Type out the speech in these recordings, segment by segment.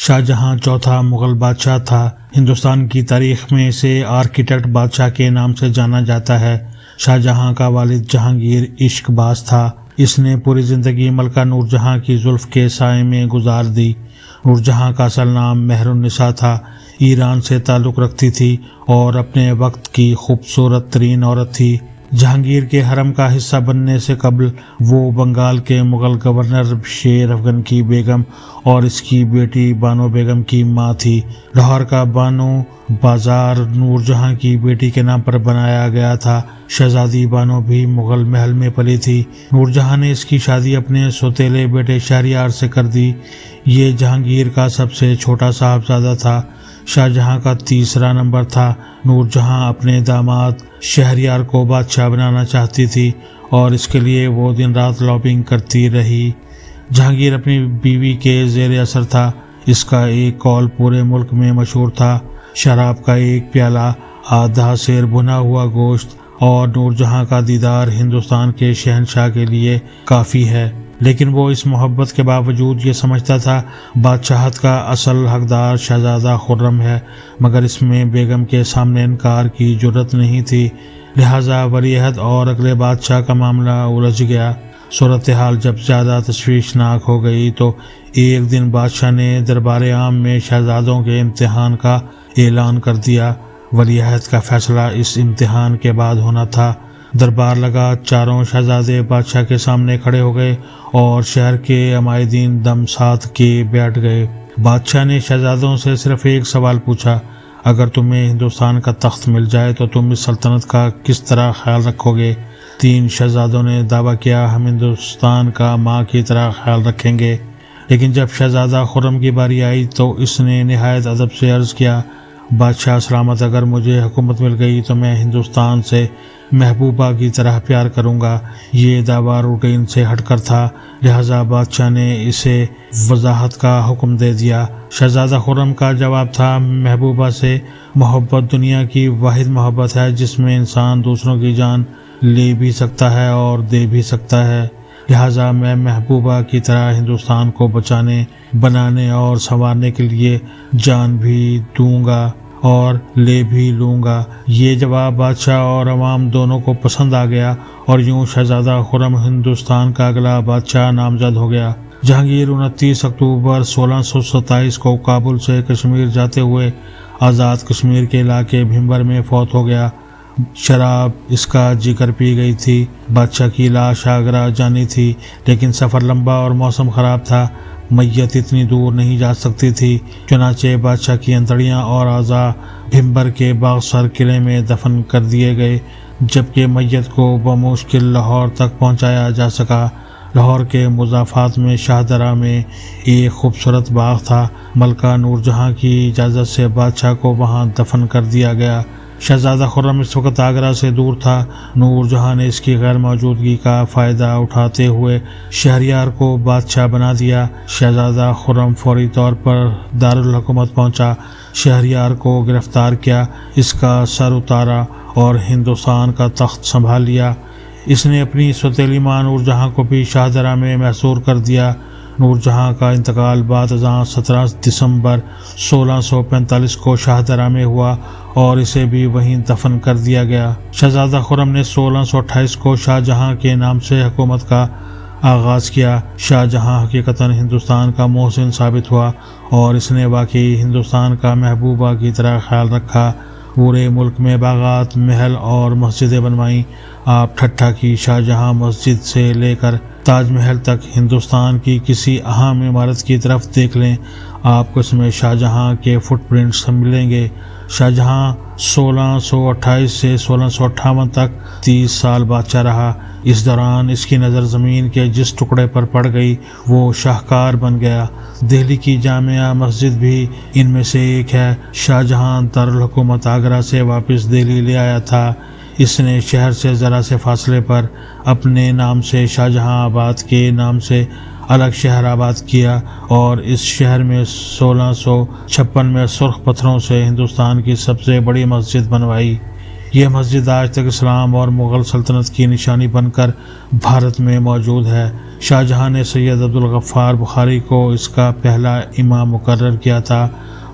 شاہ جہاں چوتھا مغل بادشاہ تھا۔ ہندوستان کی تاریخ میں اسے آرکیٹیکٹ بادشاہ کے نام سے جانا جاتا ہے۔ شاہ جہاں کا والد جہانگیر عشق باز تھا۔ اس نے پوری زندگی ملکہ نور جہاں کی زلف کے سائے میں گزار دی۔ نور جہاں کا اصل نام مہر النساء تھا۔ ایران سے تعلق رکھتی تھی اور اپنے وقت کی خوبصورت ترین عورت تھی۔ جہانگیر کے حرم کا حصہ بننے سے قبل وہ بنگال کے مغل گورنر شیر افغن کی بیگم اور اس کی بیٹی بانو بیگم کی ماں تھی۔ لاہور کا بانو بازار نور جہاں کی بیٹی کے نام پر بنایا گیا تھا۔ شہزادی بانو بھی مغل محل میں پلی تھی۔ نور جہاں نے اس کی شادی اپنے سوتیلے بیٹے شہریار سے کر دی۔ یہ جہانگیر کا سب سے چھوٹا صاحبزادہ تھا۔ شاہ جہاں کا تیسرا نمبر تھا۔ نور جہاں اپنے داماد شہریار کو بادشاہ بنانا چاہتی تھی اور اس کے لیے وہ دن رات لابنگ کرتی رہی۔ جہانگیر اپنی بیوی کے زیر اثر تھا۔ اس کا ایک قول پورے ملک میں مشہور تھا: شراب کا ایک پیالہ، آدھا سیر بھنا ہوا گوشت اور نور جہاں کا دیدار ہندوستان کے شہنشاہ کے لیے کافی ہے۔ لیکن وہ اس محبت کے باوجود یہ سمجھتا تھا بادشاہت کا اصل حقدار شہزادہ خرم ہے، مگر اس میں بیگم کے سامنے انکار کی جرأت نہیں تھی۔ لہٰذا ولیعہد اور اگلے بادشاہ کا معاملہ الجھ گیا۔ صورتحال جب زیادہ تشویشناک ہو گئی تو ایک دن بادشاہ نے دربار عام میں شہزادوں کے امتحان کا اعلان کر دیا۔ ولیعہد کا فیصلہ اس امتحان کے بعد ہونا تھا۔ دربار لگا، چاروں شہزادے بادشاہ کے سامنے کھڑے ہو گئے اور شہر کے عمائدین دم ساتھ کے بیٹھ گئے۔ بادشاہ نے شہزادوں سے صرف ایک سوال پوچھا: اگر تمہیں ہندوستان کا تخت مل جائے تو تم اس سلطنت کا کس طرح خیال رکھو گے؟ تین شہزادوں نے دعویٰ کیا: ہم ہندوستان کا ماں کی طرح خیال رکھیں گے۔ لیکن جب شہزادہ خرم کی باری آئی تو اس نے نہایت ادب سے عرض کیا: بادشاہ سلامت، اگر مجھے حکومت مل گئی تو میں ہندوستان سے محبوبہ کی طرح پیار کروں گا۔ یہ دعویٰ روٹین سے ہٹ کر تھا، لہٰذا بادشاہ نے اسے وضاحت کا حکم دے دیا۔ شہزادہ خرم کا جواب تھا: محبوبہ سے محبت دنیا کی واحد محبت ہے جس میں انسان دوسروں کی جان لے بھی سکتا ہے اور دے بھی سکتا ہے، لہٰذا میں محبوبہ کی طرح ہندوستان کو بچانے، بنانے اور سنوارنے کے لیے جان بھی دوں گا اور لے بھی لوں گا۔ یہ جواب بادشاہ اور عوام دونوں کو پسند آ گیا اور یوں شہزادہ خرم ہندوستان کا اگلا بادشاہ نامزد ہو گیا۔ جہانگیر 29 اکتوبر 1627 کو کابل سے کشمیر جاتے ہوئے آزاد کشمیر کے علاقے بھمبر میں فوت ہو گیا۔ شراب اس کا جگر پی گئی تھی۔ بادشاہ کی لاش آگرہ جانی تھی، لیکن سفر لمبا اور موسم خراب تھا۔ میت اتنی دور نہیں جا سکتی تھی، چنانچہ بادشاہ کی انتڑیاں اور اعضاء بھمبر کے باغسر قلعے میں دفن کر دیے گئے، جبکہ میت کو بمشکل لاہور تک پہنچایا جا سکا۔ لاہور کے مضافات میں شاہدرہ میں ایک خوبصورت باغ تھا۔ ملکہ نور جہاں کی اجازت سے بادشاہ کو وہاں دفن کر دیا گیا۔ شہزادہ خرم اس وقت آگرہ سے دور تھا۔ نور جہاں نے اس کی غیر موجودگی کا فائدہ اٹھاتے ہوئے شہریار کو بادشاہ بنا دیا۔ شہزادہ خرم فوری طور پر دارالحکومت پہنچا، شہریار کو گرفتار کیا، اس کا سر اتارا اور ہندوستان کا تخت سنبھال لیا۔ اس نے اپنی سوتیلی ماں نور جہاں کو بھی شاہدرہ میں محصور کر دیا۔ نور جہاں کا انتقال بعد ازاں 17 دسمبر 1645 کو شاہدرہ میں ہوا اور اسے بھی وہیں دفن کر دیا گیا۔ شہزادہ خرم نے 1628 کو شاہ جہاں کے نام سے حکومت کا آغاز کیا۔ شاہ جہاں حقیقتاً ہندوستان کا محسن ثابت ہوا اور اس نے واقعی ہندوستان کا محبوبہ کی طرح خیال رکھا۔ پورے ملک میں باغات، محل اور مسجدیں بنوائیں۔ آپ ٹھٹھہ کی شاہ جہاں مسجد سے لے کر تاج محل تک ہندوستان کی کسی اہم عمارت کی طرف دیکھ لیں، آپ کو اس میں شاہ جہاں کے فٹ پرنٹس ملیں گے۔ شاہ جہاں 1628 سے 1658 تک 30 سال بادشاہ رہا۔ اس دوران اس کی نظر زمین کے جس ٹکڑے پر پڑ گئی وہ شاہکار بن گیا۔ دہلی کی جامع مسجد بھی ان میں سے ایک ہے۔ شاہ جہاں دارالحکومت آگرہ سے واپس دہلی لے آیا تھا۔ اس نے شہر سے ذرا سے فاصلے پر اپنے نام سے شاہ جہاں آباد کے نام سے الگ شہر آباد کیا اور اس شہر میں 1656 میں سرخ پتھروں سے ہندوستان کی سب سے بڑی مسجد بنوائی۔ یہ مسجد آج تک اسلام اور مغل سلطنت کی نشانی بن کر بھارت میں موجود ہے۔ شاہجہاں نے سید عبدالغفار بخاری کو اس کا پہلا امام مقرر کیا تھا۔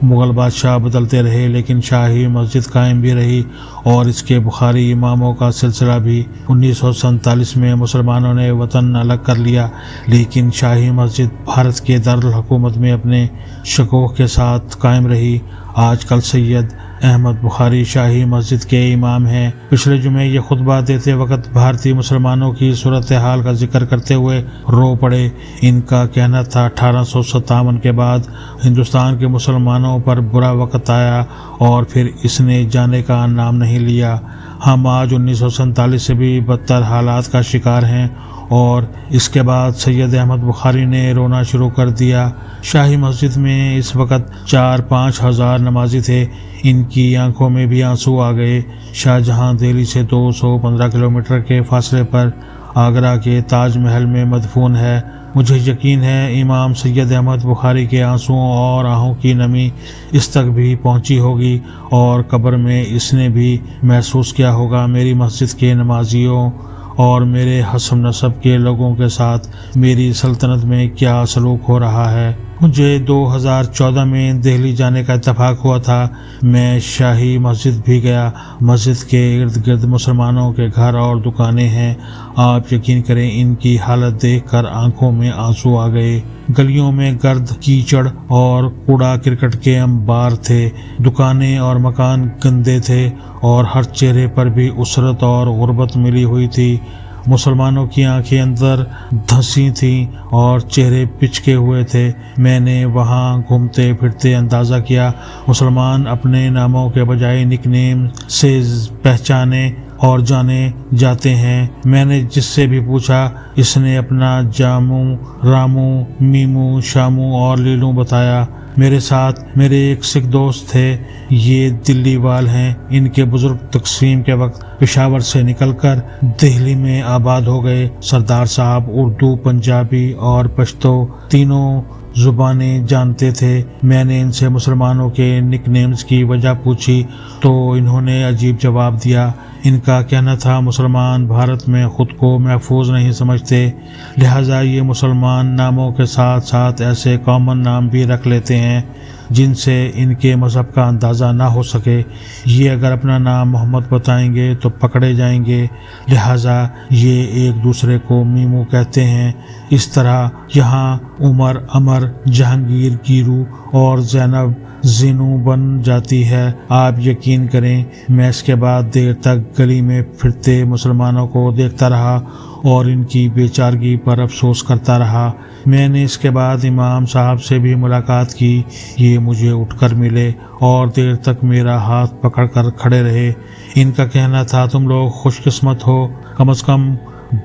مغل بادشاہ بدلتے رہے لیکن شاہی مسجد قائم بھی رہی اور اس کے بخاری اماموں کا سلسلہ بھی 1947 میں مسلمانوں نے وطن الگ کر لیا، لیکن شاہی مسجد بھارت کے دارالحکومت میں اپنے شکوہ کے ساتھ قائم رہی۔ آج کل سید احمد بخاری شاہی مسجد کے امام ہیں۔ پچھلے جمعے یہ خطبہ دیتے وقت بھارتی مسلمانوں کی صورتحال کا ذکر کرتے ہوئے رو پڑے۔ ان کا کہنا تھا 1857 کے بعد ہندوستان کے مسلمانوں پر برا وقت آیا اور پھر اس نے جانے کا نام نہیں لیا۔ ہم آج 1947 سے بھی بدتر حالات کا شکار ہیں اور اس کے بعد سید احمد بخاری نے رونا شروع کر دیا۔ شاہی مسجد میں اس وقت 4-5 ہزار نمازی تھے، ان کی آنکھوں میں بھی آنسو آ گئے۔ شاہجہاں دہلی سے 215 کلومیٹر کے فاصلے پر آگرہ کے تاج محل میں مدفون ہے۔ مجھے یقین ہے امام سید احمد بخاری کے آنسوؤں اور آہوں کی نمی اس تک بھی پہنچی ہوگی اور قبر میں اس نے بھی محسوس کیا ہوگا میری مسجد کے نمازیوں اور میرے حسب نسب کے لوگوں کے ساتھ میری سلطنت میں کیا سلوک ہو رہا ہے۔ مجھے 2014 میں دہلی جانے کا اتفاق ہوا تھا۔ میں شاہی مسجد بھی گیا۔ مسجد کے ارد گرد مسلمانوں کے گھر اور دکانیں ہیں۔ آپ یقین کریں ان کی حالت دیکھ کر آنکھوں میں آنسو آ گئے۔ گلیوں میں گرد کیچڑ اور کوڑا کرکٹ کے انبار تھے، دکانیں اور مکان گندے تھے اور ہر چہرے پر بھی اسرت اور غربت ملی ہوئی تھی۔ مسلمانوں کی آنکھیں اندر دھنسی تھیں اور چہرے پچکے ہوئے تھے۔ میں نے وہاں گھومتے پھرتے اندازہ کیا مسلمان اپنے ناموں کے بجائے نک نیم سے پہچانے اور جانے جاتے ہیں۔ میں نے جس سے بھی پوچھا اس نے اپنا جامو، رامو، میمو، شامو اور لیلو بتایا۔ میرے ساتھ میرے ایک سکھ دوست تھے، یہ دلی وال ہیں۔ ان کے بزرگ تقسیم کے وقت پشاور سے نکل کر دہلی میں آباد ہو گئے۔ سردار صاحب اردو، پنجابی اور پشتو تینوں زبانیں جانتے تھے۔ میں نے ان سے مسلمانوں کے نک نیمز کی وجہ پوچھی تو انہوں نے عجیب جواب دیا۔ ان کا کہنا تھا مسلمان بھارت میں خود کو محفوظ نہیں سمجھتے، لہٰذا یہ مسلمان ناموں کے ساتھ ساتھ ایسے کامن نام بھی رکھ لیتے ہیں جن سے ان کے مذہب کا اندازہ نہ ہو سکے۔ یہ اگر اپنا نام محمد بتائیں گے تو پکڑے جائیں گے، لہٰذا یہ ایک دوسرے کو میمو کہتے ہیں۔ اس طرح یہاں عمر امر، جہانگیر گیرو اور زینب زینو بن جاتی ہے۔ آپ یقین کریں میں اس کے بعد دیر تک گلی میں پھرتے مسلمانوں کو دیکھتا رہا اور ان کی بے چارگی پر افسوس کرتا رہا۔ میں نے اس کے بعد امام صاحب سے بھی ملاقات کی۔ یہ مجھے اٹھ کر ملے اور دیر تک میرا ہاتھ پکڑ کر کھڑے رہے۔ ان کا کہنا تھا تم لوگ خوش قسمت ہو، کم از کم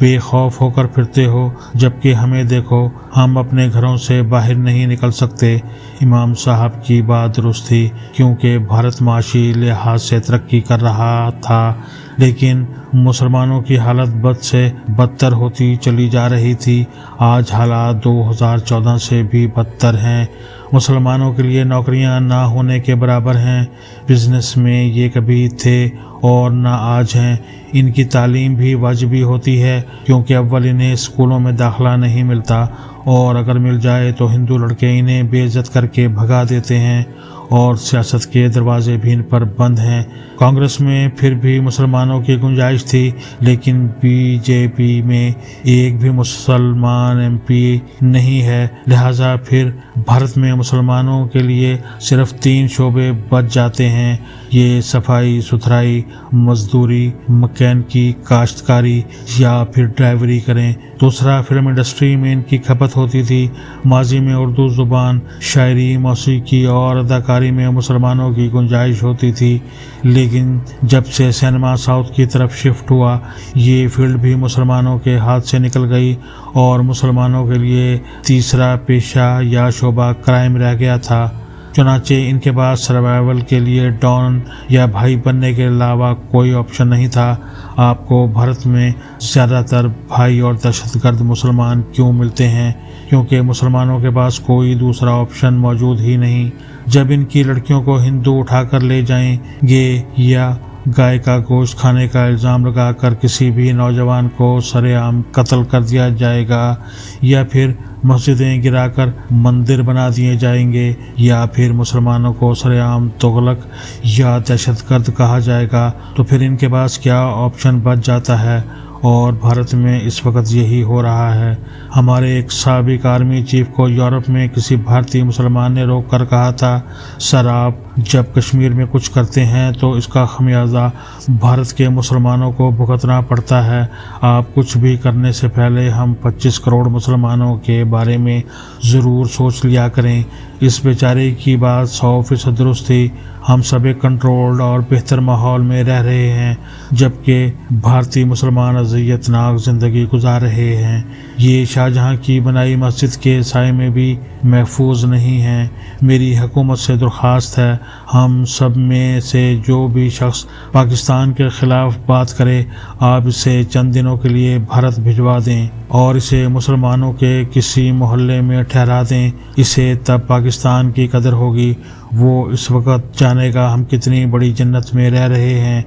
بے خوف ہو کر پھرتے ہو، جبکہ ہمیں دیکھو ہم اپنے گھروں سے باہر نہیں نکل سکتے۔ امام صاحب کی بات درست تھی، کیونکہ بھارت معاشی لحاظ سے ترقی کر رہا تھا لیکن مسلمانوں کی حالت بد سے بدتر ہوتی چلی جا رہی تھی۔ آج حالات 2014 سے بھی بدتر ہیں۔ مسلمانوں کے لیے نوکریاں نہ ہونے کے برابر ہیں۔ بزنس میں یہ کبھی تھے اور نہ آج ہیں۔ ان کی تعلیم بھی واجبی ہوتی ہے کیونکہ اول انہیں اسکولوں میں داخلہ نہیں ملتا اور اگر مل جائے تو ہندو لڑکے انہیں بے عزت کر کے بھگا دیتے ہیں اور سیاست کے دروازے بھی ان پر بند ہیں۔ کانگریس میں پھر بھی مسلمانوں کی گنجائش تھی لیکن بی جے پی میں ایک بھی مسلمان ایم پی نہیں ہے، لہٰذا پھر بھارت میں مسلمانوں کے لیے صرف 3 شعبے بچ جاتے ہیں، یہ صفائی ستھرائی، مزدوری، مکینکی، کاشتکاری یا پھر ڈرائیوری کریں۔ دوسرا، فلم انڈسٹری میں ان کی کھپت ہوتی تھی۔ ماضی میں اردو زبان، شاعری، موسیقی اور اداکاری میں مسلمانوں کی گنجائش ہوتی تھی، لیکن جب سے سینما ساؤتھ کی طرف شفٹ ہوا یہ فیلڈ بھی مسلمانوں کے ہاتھ سے نکل گئی اور مسلمانوں کے لیے تیسرا پیشہ یا شعبہ کرائم رہ گیا تھا۔ چنانچہ ان کے پاس سروائیول کے لیے ڈان یا بھائی بننے کے علاوہ کوئی آپشن نہیں تھا۔ آپ کو بھارت میں زیادہ تر بھائی اور دہشت گرد مسلمان کیوں ملتے ہیں؟ کیونکہ مسلمانوں کے پاس کوئی دوسرا آپشن موجود ہی نہیں۔ جب ان کی لڑکیوں کو ہندو اٹھا کر لے جائیں گے یا گائے کا گوشت کھانے کا الزام لگا کر کسی بھی نوجوان کو سرے عام قتل کر دیا جائے گا، یا پھر مسجدیں گرا کر مندر بنا دیے جائیں گے، یا پھر مسلمانوں کو سرے عام تغلق یا دہشت گرد کہا جائے گا، تو پھر ان کے پاس کیا آپشن بچ جاتا ہے؟ اور بھارت میں اس وقت یہی ہو رہا ہے۔ ہمارے ایک سابق آرمی چیف کو یورپ میں کسی بھارتی مسلمان نے روک کر کہا تھا، سر آپ جب کشمیر میں کچھ کرتے ہیں تو اس کا خمیازہ بھارت کے مسلمانوں کو بھگتنا پڑتا ہے، آپ کچھ بھی کرنے سے پہلے ہم 25 کروڑ مسلمانوں کے بارے میں ضرور سوچ لیا کریں۔ اس بیچارے کی بات 100% درست تھی۔ ہم سب ایک کنٹرولڈ اور بہتر ماحول میں رہ رہے ہیں، جبکہ بھارتی مسلمان اذیت ناک زندگی گزار رہے ہیں۔ یہ شاہجہاں کی بنائی مسجد کے سائے میں بھی محفوظ نہیں ہیں۔ میری حکومت سے درخواست ہے، ہم سب میں سے جو بھی شخص پاکستان کے خلاف بات کرے، آپ اسے چند دنوں کے لیے بھارت بھجوا دیں اور اسے مسلمانوں کے کسی محلے میں ٹھہرا دیں۔ اسے تب پاکستان کی قدر ہوگی، وہ اس وقت جانے گا ہم کتنی بڑی جنت میں رہ رہے ہیں۔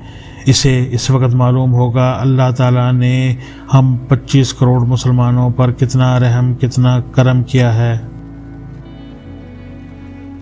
اسے اس وقت معلوم ہوگا اللہ تعالیٰ نے ہم 25 کروڑ مسلمانوں پر کتنا رحم، کتنا کرم کیا ہے۔